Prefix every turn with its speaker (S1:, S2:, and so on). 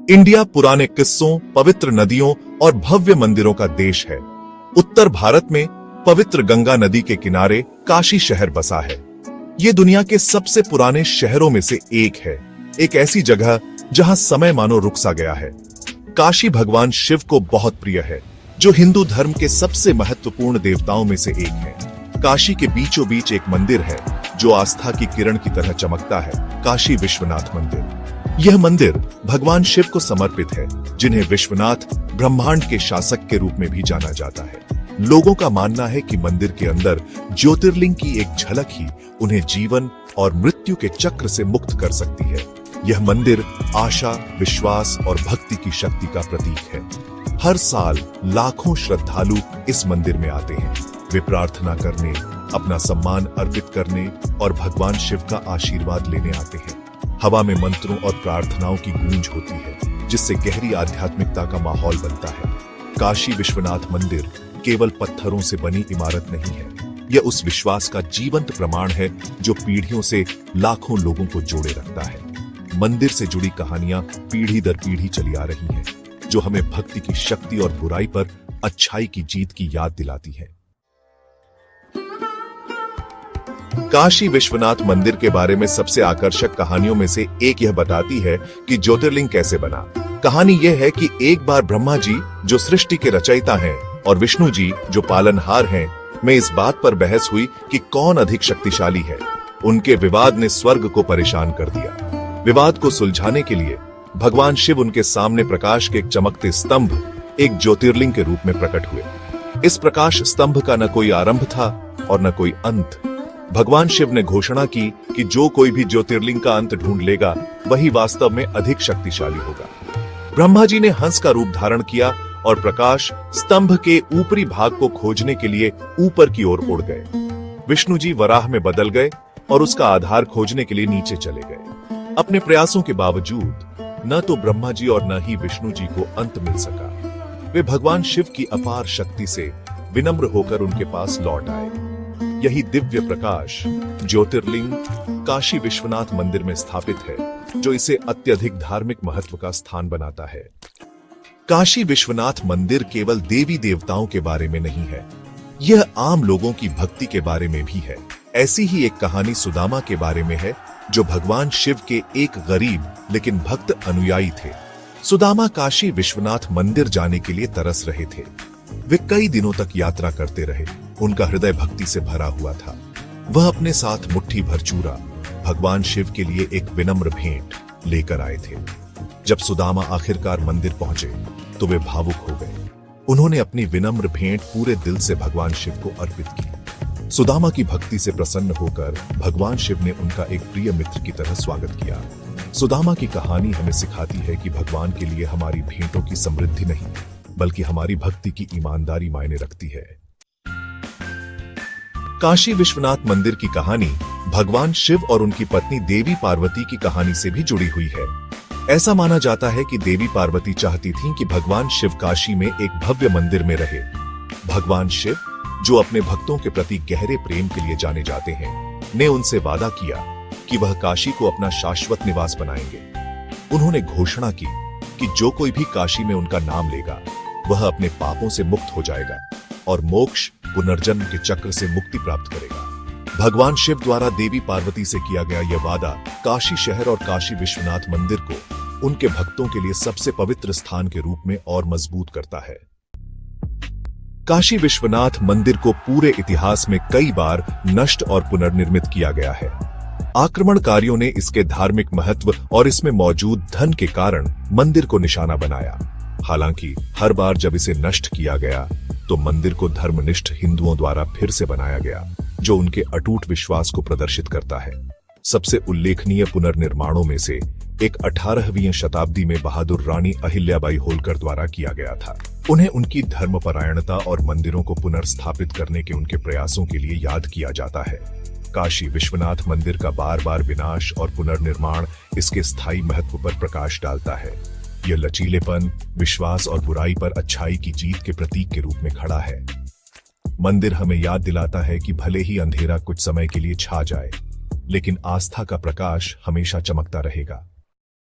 S1: India पुराने किस्सों, पवित्र नदियों और भव्य मंदिरों का देश है। उत्तर भारत में पवित्र गंगा नदी के किनारे काशी शहर बसा है। ये दुनिया के सबसे पुराने शहरों में से एक है, एक ऐसी जगह जहां समय मानो रुक सा गया है। काशी भगवान शिव को बहुत प्रिय है, जो हिंदू धर्म के सबसे महत्वपूर्ण देवताओं में से एक है। काशी के बीचों बीच एक मंदिर है जो आस्था की किरण की तरह चमकता है, काशी विश्वनाथ मंदिर। यह मंदिर भगवान शिव को समर्पित है, जिन्हें विश्वनाथ ब्रह्मांड के शासक के रूप में भी जाना जाता है। लोगों का मानना है कि मंदिर के अंदर ज्योतिर्लिंग की एक झलक ही उन्हें जीवन और मृत्यु के चक्र से मुक्त कर सकती है। यह मंदिर आशा, विश्वास और भक्ति की शक्ति का प्रतीक है। हर साल लाखों श्रद्धालु इस मंदिर में आते हैं। वे प्रार्थना करने, अपना सम्मान अर्पित करने और भगवान शिव का आशीर्वाद लेने आते हैं। हवा में मंत्रों और प्रार्थनाओं की गूंज होती है, जिससे गहरी आध्यात्मिकता का माहौल बनता है। काशी विश्वनाथ मंदिर केवल पत्थरों से बनी इमारत नहीं है, यह उस विश्वास का जीवंत प्रमाण है जो पीढ़ियों से लाखों लोगों को जोड़े रखता है। मंदिर से जुड़ी कहानियां पीढ़ी दर पीढ़ी चली आ रही हैं, जो हमें भक्ति की शक्ति और बुराई पर अच्छाई की जीत की याद दिलाती है। काशी विश्वनाथ मंदिर के बारे में सबसे आकर्षक कहानियों में से एक यह बताती है कि ज्योतिर्लिंग कैसे बना। कहानी यह है कि एक बार ब्रह्मा जी, जो सृष्टि के रचयिता हैं, और विष्णु जी, जो पालनहार हैं, में इस बात पर बहस हुई कि कौन अधिक शक्तिशाली है। उनके विवाद ने स्वर्ग को परेशान कर दिया। विवाद को सुलझाने के लिए भगवान शिव उनके सामने प्रकाश के एक चमकते स्तंभ, एक ज्योतिर्लिंग के रूप में प्रकट हुए। इस प्रकाश स्तंभ का न कोई आरंभ था और न कोई अंत। भगवान शिव ने घोषणा की कि जो कोई भी ज्योतिर्लिंग का अंत ढूंढ लेगा, वही वास्तव में अधिक शक्तिशाली होगा। ब्रह्मा जी ने हंस का रूप धारण किया और प्रकाश स्तंभ के ऊपरी भाग को खोजने के लिए ऊपर की ओर उड़ गए। विष्णु जी वराह में बदल गए और उसका आधार खोजने के लिए नीचे चले गए। अपने प्रयासों के बावजूद न तो ब्रह्मा जी और न ही विष्णु जी को अंत मिल सका। वे भगवान शिव की अपार शक्ति से विनम्र होकर उनके पास लौट आए। यही दिव्य प्रकाश ज्योतिर्लिंग काशी विश्वनाथ मंदिर में स्थापित है, जो इसे अत्यधिक धार्मिक महत्व का स्थान बनाता है। काशी विश्वनाथ मंदिर केवल देवी देवताओं के बारे में नहीं है, यह आम लोगों की भक्ति के बारे में भी है। ऐसी ही एक कहानी सुदामा के बारे में है, जो भगवान शिव के एक गरीब लेकिन भक्त अनुयायी थे। सुदामा काशी विश्वनाथ मंदिर जाने के लिए तरस रहे थे। वे कई दिनों तक यात्रा करते रहे। उनका हृदय भक्ति से भरा हुआ था। वह अपने साथ मुट्ठी भर चूरा, भगवान शिव के लिए एक विनम्र भेंट लेकर आए थे। जब सुदामा आखिरकार मंदिर पहुंचे तो वे भावुक हो गए। उन्होंने अपनी विनम्र भेंट पूरे दिल से भगवान शिव को अर्पित की। सुदामा की भक्ति से प्रसन्न होकर भगवान शिव ने उनका एक प्रिय मित्र की तरह स्वागत किया। सुदामा की कहानी हमें सिखाती है कि भगवान के लिए हमारी भेंटों की समृद्धि नहीं, बल्कि हमारी भक्ति की ईमानदारी मायने रखती है। काशी विश्वनाथ मंदिर की कहानी भगवान शिव और उनकी पत्नी देवी पार्वती की कहानी से भी जुड़ी हुई है। ऐसा माना जाता है कि देवी पार्वती चाहती थीं कि भगवान शिव काशी में एक भव्य मंदिर में रहे। भगवान शिव, जो अपने भक्तों के प्रति गहरे प्रेम के लिए जाने जाते हैं, ने उनसे वादा किया कि वह काशी को अपना शाश्वत निवास बनाएंगे। उन्होंने घोषणा की कि जो कोई भी काशी में उनका नाम लेगा, वह अपने पापों से मुक्त हो जाएगा और मोक्ष, पुनर्जन्म के चक्र से मुक्ति प्राप्त करेगा। भगवान शिव द्वारा देवी पार्वती से किया गया यह वादा काशी शहर और काशी विश्वनाथ मंदिर को उनके भक्तों के लिए सबसे पवित्र स्थान के रूप में और मजबूत करता है। काशी विश्वनाथ मंदिर को पूरे इतिहास में कई बार नष्ट और पुनर्निर्मित किया गया है। आक्रमणकारियों ने इसके धार्मिक महत्व और इसमें मौजूद धन के कारण मंदिर को निशाना बनाया। हालांकि हर बार जब इसे नष्ट किया गया तो मंदिर को धर्मनिष्ठ हिंदुओं द्वारा फिर से बनाया गया, जो उनके अटूट विश्वास को प्रदर्शित करता है। सबसे उल्लेखनीय पुनर्निर्माणों में से एक 18वीं शताब्दी में बहादुर रानी अहिल्याबाई होलकर द्वारा किया गया था। उन्हें उनकी धर्मपरायणता और मंदिरों को पुनर्स्थापित करने के उनके प्रयासों के लिए याद किया जाता है। काशी विश्वनाथ मंदिर का बार बार विनाश और पुनर्निर्माण इसके स्थायी महत्व पर प्रकाश डालता है। यह लचीलेपन, विश्वास और बुराई पर अच्छाई की जीत के प्रतीक के रूप में खड़ा है। मंदिर हमें याद दिलाता है कि भले ही अंधेरा कुछ समय के लिए छा जाए, लेकिन आस्था का प्रकाश हमेशा चमकता रहेगा।